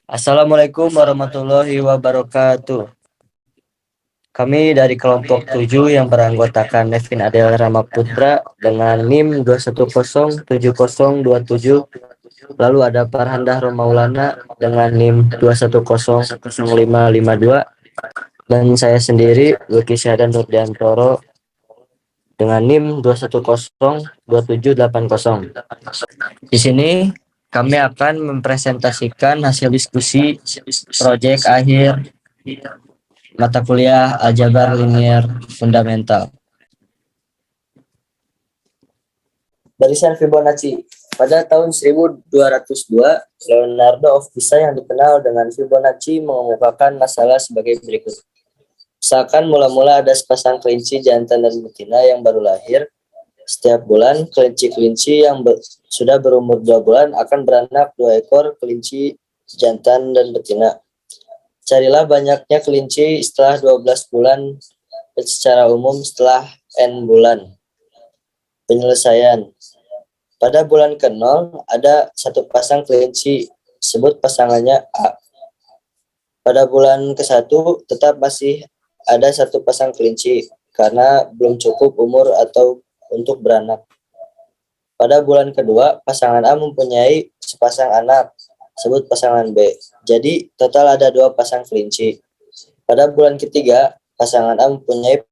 Assalamualaikum warahmatullahi wabarakatuh. Kami dari kelompok 7 yang beranggotakan Nevin Adel Ramaputra dengan NIM 2107027. Lalu ada Farhandah Romaulana dengan NIM 2100552. Dan saya sendiri Luki Syahdan Nurdiantoro dengan NIM 2102780. Di sini kami akan mempresentasikan hasil diskusi proyek akhir mata kuliah Aljabar Linier Fundamental. Barisan Fibonacci. Pada tahun 1202, Leonardo of Pisa yang dikenal dengan Fibonacci mengemukakan masalah sebagai berikut. Misalkan mula-mula ada sepasang kelinci jantan dan betina yang baru lahir. Setiap bulan, kelinci-kelinci yang sudah berumur 2 bulan akan beranak 2 ekor kelinci jantan dan betina. Carilah banyaknya kelinci setelah 12 bulan dan secara umum setelah N bulan. Penyelesaian. Pada bulan ke-0 ada satu pasang kelinci, sebut pasangannya A. Pada bulan ke-1 tetap masih ada satu pasang kelinci karena belum cukup umur atau untuk beranak. Pada bulan kedua, pasangan A mempunyai sepasang anak, sebut pasangan B. Jadi, total ada 2 pasang kelinci. Pada bulan ketiga, pasangan A mempunyai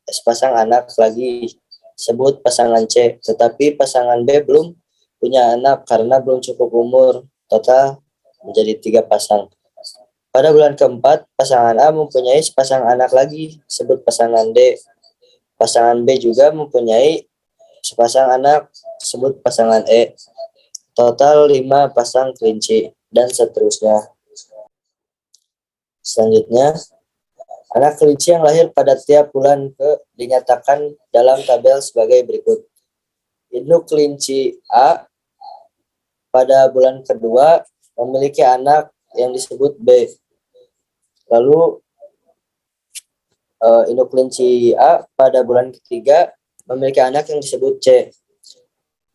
sepasang anak lagi, sebut pasangan C. Tetapi pasangan B belum punya anak karena belum cukup umur, total menjadi 3 pasang. Pada bulan keempat, pasangan A mempunyai sepasang anak lagi, sebut pasangan D. Pasangan B juga mempunyai sepasang anak, sebut pasangan E. Total 5 pasang kelinci, dan seterusnya. Selanjutnya, anak kelinci yang lahir pada tiap bulan dinyatakan dalam tabel sebagai berikut. Induk kelinci A pada bulan kedua memiliki anak yang disebut B. Lalu induk kelinci A pada bulan ketiga memiliki anak yang disebut C.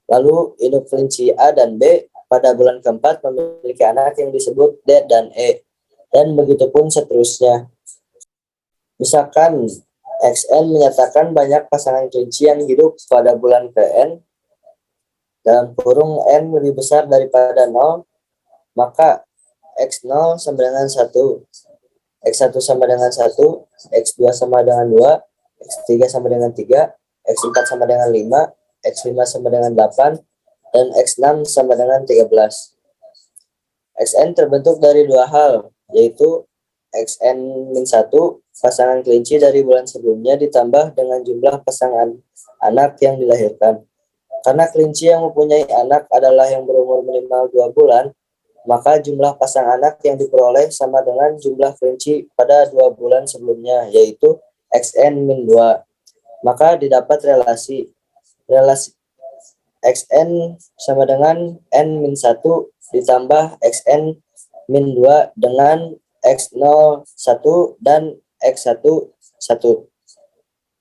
Lalu induk kelinci A dan B pada bulan keempat memiliki anak yang disebut D dan E. Dan begitu pun seterusnya. Misalkan XN menyatakan banyak pasangan kelinci yang hidup pada bulan ke-N dalam kurung N lebih besar daripada 0, maka X0 sama dengan 1, X1 sama dengan 1, X2 sama dengan 2, X3 sama dengan 3, X4 sama dengan 5, X5 sama dengan 8, dan X6 sama dengan 13. Xn terbentuk dari 2 hal, yaitu Xn-1, pasangan kelinci dari bulan sebelumnya ditambah dengan jumlah pasangan anak yang dilahirkan. Karena kelinci yang mempunyai anak adalah yang berumur minimal 2 bulan, maka jumlah pasang anak yang diperoleh sama dengan jumlah kelinci pada 2 bulan sebelumnya, yaitu Xn-2. Maka didapat relasi Xn sama dengan N-1 ditambah Xn-2 dengan X01 dan X11.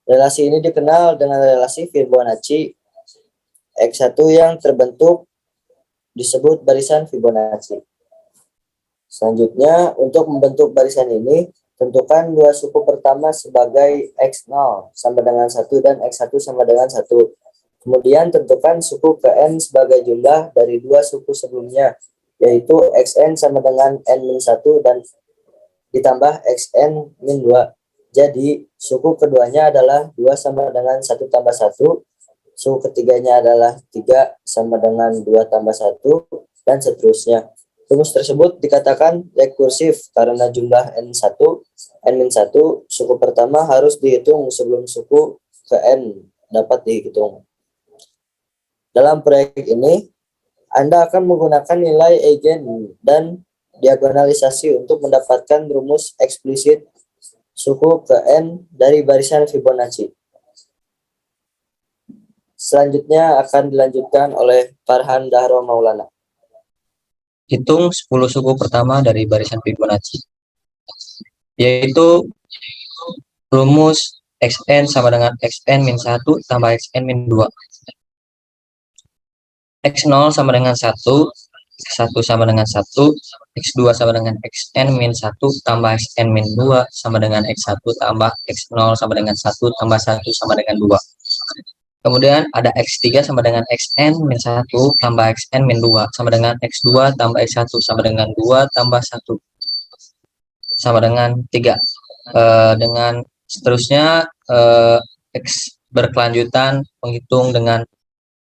Relasi ini dikenal dengan relasi Fibonacci. X1 yang terbentuk disebut barisan Fibonacci. Selanjutnya, untuk membentuk barisan ini, tentukan 2 suku pertama sebagai X0 sama dengan 1 dan X1 sama dengan 1. Kemudian tentukan suku ke-N sebagai jumlah dari 2 suku sebelumnya, yaitu Xn sama dengan N-1 dan ditambah Xn-2. Jadi, suku keduanya adalah 2 sama dengan 1 tambah 1, suku ketiganya adalah 3 sama dengan 2 tambah 1, dan seterusnya. Rumus tersebut dikatakan rekursif karena jumlah N1, N-1, suku pertama harus dihitung sebelum suku ke N dapat dihitung. Dalam proyek ini, Anda akan menggunakan nilai eigen dan diagonalisasi untuk mendapatkan rumus eksplisit suku ke N dari barisan Fibonacci. Selanjutnya akan dilanjutkan oleh Farhandah Romaulana. Hitung 10 suku pertama dari barisan Fibonacci, yaitu rumus Xn sama dengan Xn-1 tambah Xn-2. X0 sama dengan 1, X1 sama dengan 1, X2 sama dengan Xn min 1 tambah Xn min 2 sama dengan X1 tambah X0 sama dengan 1 tambah 1 sama dengan 2. Kemudian ada X3 sama dengan Xn min 1 tambah Xn min 2 sama dengan X2 tambah X1 sama dengan 2 tambah 1 sama dengan 3. Dengan seterusnya X berkelanjutan menghitung dengan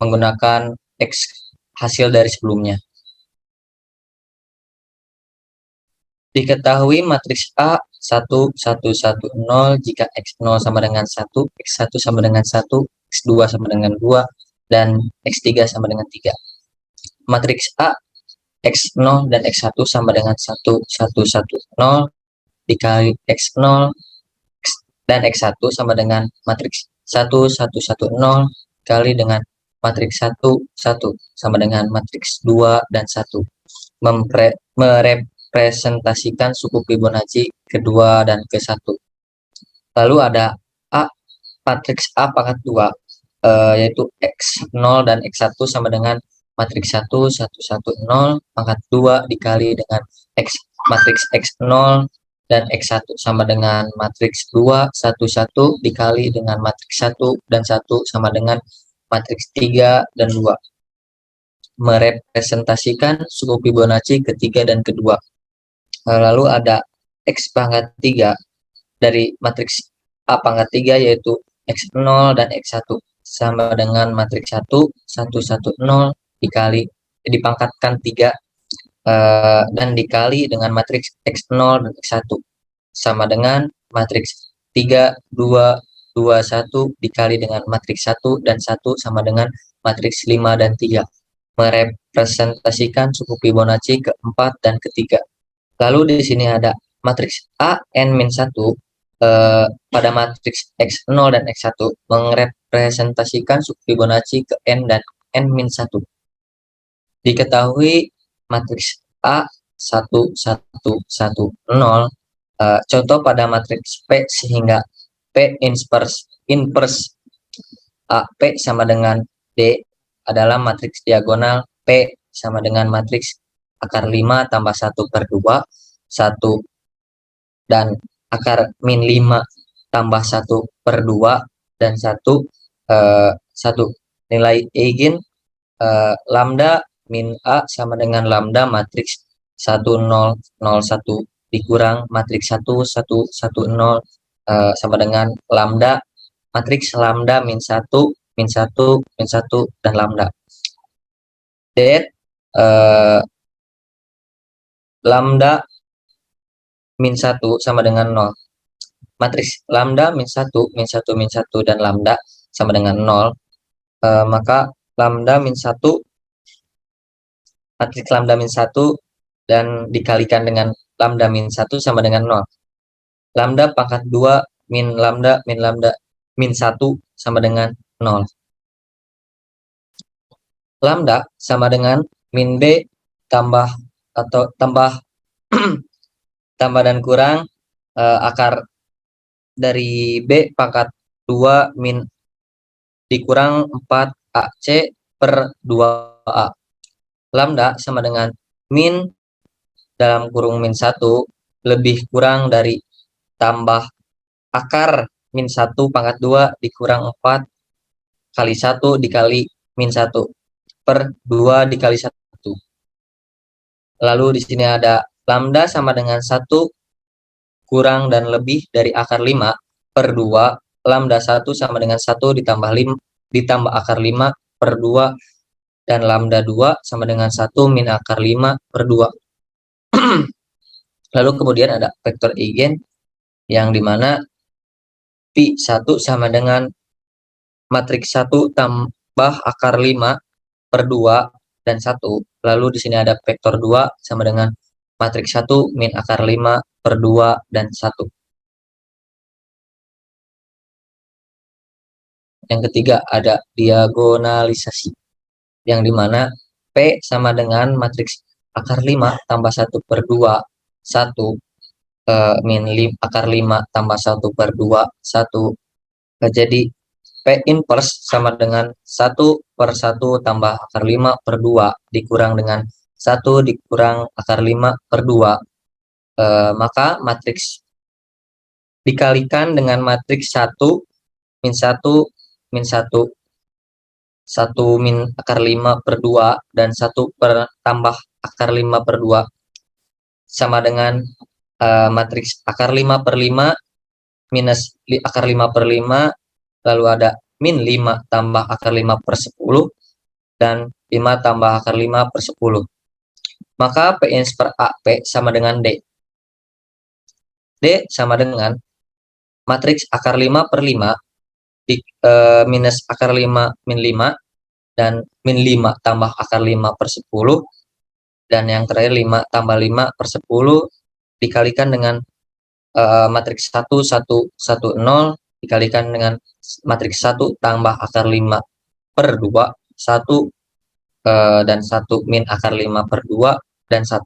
menggunakan X hasil dari sebelumnya. Diketahui matriks A 1, 1, 1, 0 jika X0 sama dengan 1, X1 sama dengan 1, X2 sama dengan 2, dan X3 sama dengan 3. Matriks A, X0 dan X1 sama dengan 1, 1, 1, 0 dikali X0 dan X1 sama dengan matriks 1, 1, 1, 0 kali dengan matriks 1, 1 sama dengan matriks 2 dan 1. Merepresentasikan suku Fibonacci kedua dan ke-1. Lalu ada A, matriks A pangkat 2, yaitu X0 dan X1 sama dengan matriks 1, 1, 1, 0 pangkat 2 dikali dengan matriks X0 dan X1 sama dengan matriks 2, 1, 1 dikali dengan matriks 1 dan 1 sama dengan matriks 3 dan 2. Merepresentasikan suku Fibonacci ketiga dan kedua. Lalu ada X pangkat 3 dari matriks A pangkat 3 yaitu X0 dan X1 sama dengan matriks 1, 1, 1, 0 dikali dipangkatkan 3 dan dikali dengan matriks X0 dan X1 sama dengan matriks 3, 2, 2, 1 dikali dengan matriks 1 dan 1 sama dengan matriks 5 dan 3. Merepresentasikan suku Fibonacci keempat dan ketiga. Lalu di sini ada matriks A n-1 pada matriks X0 dan X1 merepresentasikan suku Fibonacci ke n dan n-1. Diketahui matriks A 1, 1, 1, 0 contoh pada matriks P sehingga P inverse AP sama dengan D adalah matriks diagonal P sama dengan matriks akar 5 tambah 1 per 2, 1 dan akar min 5 tambah 1 per 2 dan 1 nilai eigen lambda min A sama dengan lambda matriks 1, 0, 0, 1 dikurang matriks 1, 1, 1, 0 sama dengan lambda matriks lambda min 1, min 1, min 1 dan lambda. That lambda min 1 sama dengan 0. Matriks lambda min 1, min 1, min 1 dan lambda sama dengan 0. Maka lambda min 1 matriks lambda min 1 dan dikalikan dengan lambda min 1 sama dengan 0. Lambda pangkat 2 min lambda min 1 sama dengan 0. Lambda sama dengan min B tambah tambah dan kurang akar dari B pangkat 2 min dikurang 4 AC per 2A. Lambda sama dengan min dalam kurung min 1 lebih kurang dari tambah akar min 1 pangkat 2 dikurang 4 kali 1 dikali min 1 per 2 dikali 1. Lalu di sini ada lambda sama dengan 1 kurang dan lebih dari akar 5 per 2, lambda 1 sama dengan 1 ditambah akar 5 per 2, dan lambda 2 sama dengan 1 min akar 5 per 2. Lalu kemudian ada vektor eigen yang dimana pi 1 sama dengan matriks 1 tambah akar 5 per 2 dan 1. Lalu di sini ada vektor 2 sama dengan matriks 1 min akar 5 per 2 dan 1. Yang ketiga ada diagonalisasi, yang dimana P sama dengan matriks akar 5 tambah 1 per 2, 1 min akar 5 tambah 1 per 2, 1. Jadi P inverse sama dengan 1 per 1 tambah akar 5 per 2 dikurang dengan 1 dikurang akar 5 per 2. Maka matriks dikalikan dengan matriks 1 min 1 min 1 1 min akar 5 per 2 dan 1 per tambah akar 5 per 2 sama dengan matriks akar 5 per 5 minus akar 5 per 5, lalu ada min 5 tambah akar 5 per 10 dan 5 tambah akar 5 per 10. Maka P ins per AP sama dengan D. D sama dengan matriks akar 5 per 5 minus akar 5 min 5 dan min 5 tambah akar 5 per 10 dan yang terakhir 5 tambah 5 per 10 dikalikan dengan matriks 1 1 1 0 dikalikan dengan matriks 1 tambah akar 5 per 2 1 dan 1 min akar 5 per 2 dan 1.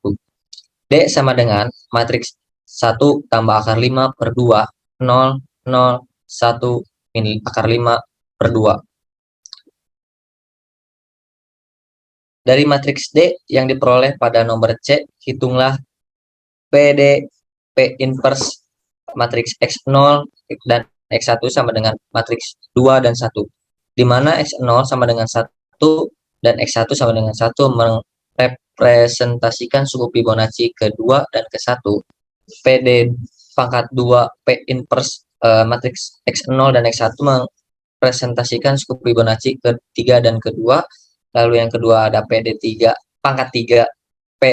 D sama dengan matriks 1 tambah akar 5 per 2 0 0 1 min akar 5 per 2. Dari matriks D yang diperoleh pada nomor C, hitunglah PD P inverse matriks X0 dan X1 sama dengan matriks 2 dan 1, di mana X0 sama dengan 1 dan X1 sama dengan 1 merepresentasikan suku Fibonacci ke-2 dan ke-1. PD pangkat 2 P inverse matriks X0 dan X1 merepresentasikan suku Fibonacci ke-3 dan ke-2. Lalu yang kedua ada PD3 pangkat 3 P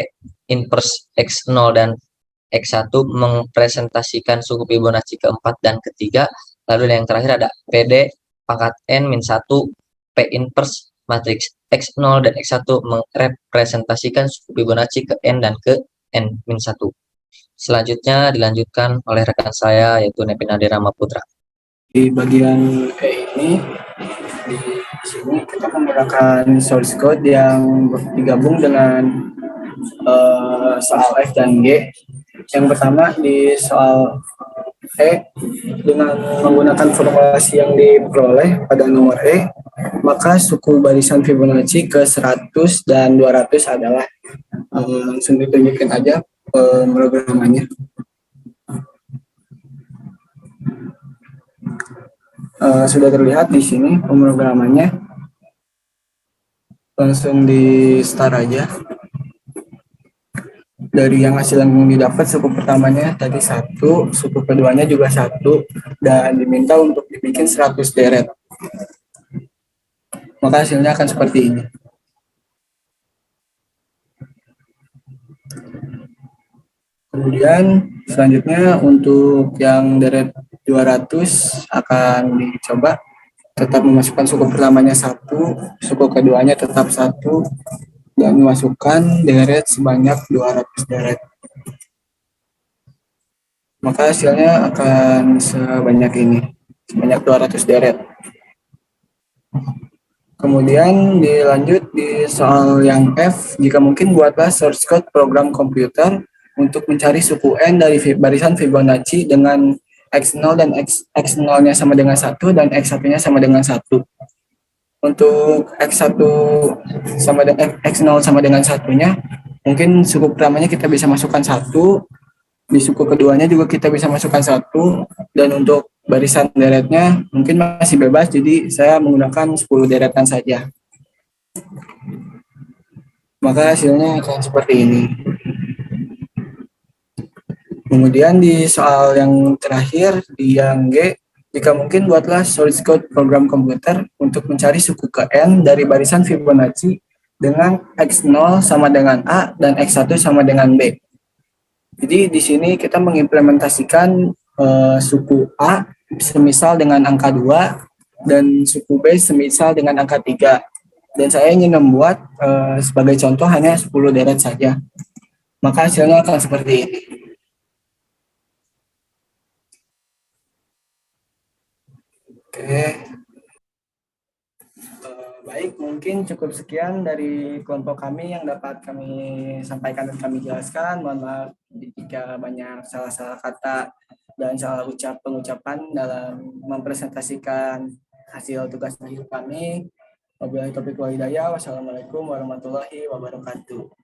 inverse X0 dan X1 mempresentasikan suku Fibonacci ke-4 dan ke-3. Lalu yang terakhir ada PD pangkat N-1 P inverse matriks X0 dan X1 merepresentasikan suku Fibonacci ke N dan ke N-1. Selanjutnya dilanjutkan oleh rekan saya yaitu Nepin Adira Maputra. Di bagian ini, di sini kita menggunakan source code yang digabung dengan soal F dan G. Yang pertama di soal E, dengan menggunakan formulasi yang diperoleh pada nomor E, maka suku barisan Fibonacci ke 100 dan 200 adalah, langsung ditunjukkan aja pemrogramannya. Sudah terlihat di sini pemrogramannya. Langsung di start aja. Dari yang hasil yang didapat, suku pertamanya tadi 1, suku keduanya juga 1, dan diminta untuk dibikin 100 deret. Maka hasilnya akan seperti ini. Kemudian selanjutnya untuk yang deret 200 akan dicoba tetap memasukkan suku pertamanya 1, suku keduanya tetap 1, dan memasukkan deret sebanyak 200 deret. Maka hasilnya akan sebanyak ini, sebanyak 200 deret. Kemudian dilanjut di soal yang F, jika mungkin buatlah source code program komputer untuk mencari suku N dari barisan Fibonacci dengan X0 dan X0-nya sama dengan 1 dan X1-nya sama dengan 1. Untuk X1 sama dengan X0 sama dengan 1-nya, mungkin suku pertamanya kita bisa masukkan 1, di suku keduanya juga kita bisa masukkan 1, dan untuk barisan deretnya mungkin masih bebas, jadi saya menggunakan 10 deretan saja. Maka hasilnya akan seperti ini. Kemudian di soal yang terakhir, di yang G, jika mungkin buatlah source code program komputer untuk mencari suku ke N dari barisan Fibonacci dengan X0 sama dengan A dan X1 sama dengan B. Jadi di sini kita mengimplementasikan suku A semisal dengan angka 2 dan suku B semisal dengan angka 3. Dan saya ingin membuat sebagai contoh hanya 10 deret saja. Maka hasilnya akan seperti ini. Oke, baik, mungkin cukup sekian dari kelompok kami yang dapat kami sampaikan dan kami jelaskan. Mohon maaf jika banyak salah-salah kata dan salah pengucapan dalam mempresentasikan hasil tugas akhir kami. Wabillahi taufiq wal hidayah. Wassalamualaikum warahmatullahi wabarakatuh.